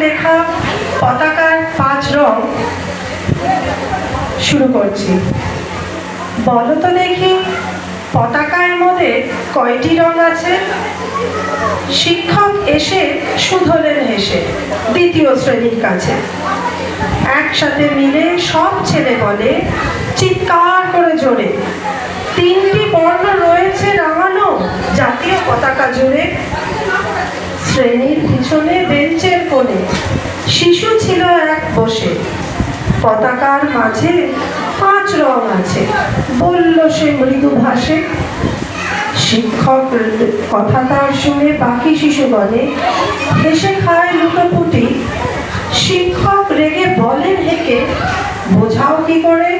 লেখা পতাকার 5 রং শুরু করছি। বলো তো দেখি, পতাকার মধ্যে কয়টি রং আছে? শিক্ষক এসে শুধলেন হেসে দ্বিতীয় শ্রেণীর কাছে। একসাথে মিলে সব ছেলে বলে চিৎকার করে জোরে, 3টি বর্ণ রয়েছে রাঙানো জাতীয় পতাকা জুড়ে। শ্রেণীর পিছনে বেঞ্চের কোণে শিশু ছিল এক বসে, পতাকার মাঝে 5 রং আছে বলল সে মৃদু ভাষে। শিক্ষক কথাটা শুনে বাকি শিশু বলে হেসে খায় লুটোপুটি। শিক্ষক রেগে বলেন হেকে, বোঝাও কি করে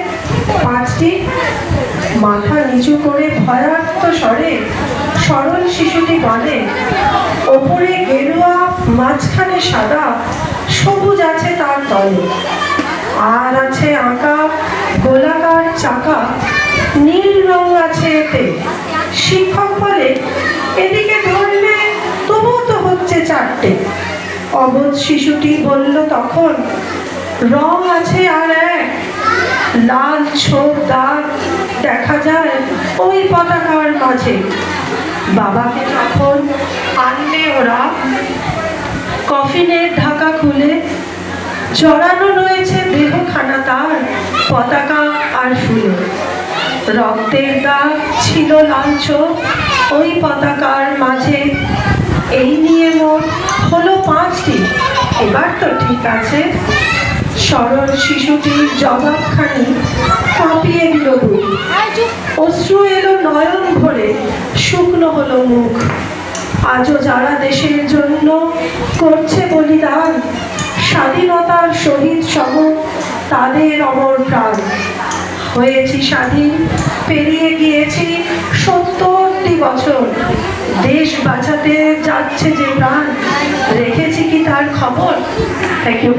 5টি? মাথা নিচু করে ভয়ার্ত স্বরে সরল শিশুটি বলে, ওপরে গেরুয়া মাঝখানে সাদা, সবুজ আছে তার তলে, আর আছে আঁকা গোলাকার চাকা, নীল রং আছে এতে। শিক্ষক বলে এদিকে ধরলে তবুও তো হচ্ছে 4টে। অবোধ শিশুটি বলল তখন, রং আছে আর এক, লাল ছোপ দাগ দেখা যায় ওই পতাকার মাঝে। বাবাকে তখন আনলে ওরা, কফিনের ঢাকা খুলে জড়ানো রয়েছে দেহখানা তার পতাকা আর ফুলে। রক্তের দাগ ছিল লাল চোখ ওই পতাকার মাঝে। এই নিয়ে মোট হলো 5টি, এবার তো ঠিক আছে। সরল শিশুটির জবাবখানি কাঁপিয়ে দিল বুক, অশ্রু এলো নয়ন ভরে, শুকনো হলো মুখ। আজও যারা দেশের জন্য করছে বলিদান, স্বাধীনতার শহীদ সম তাদের অমর প্রাণ। হয়েছি স্বাধীন, পেরিয়ে গিয়েছি 70টি বছর, দেশ বাঁচাতে যাচ্ছে যে প্রাণ, রেখেছি কি তার খবর? Thank you.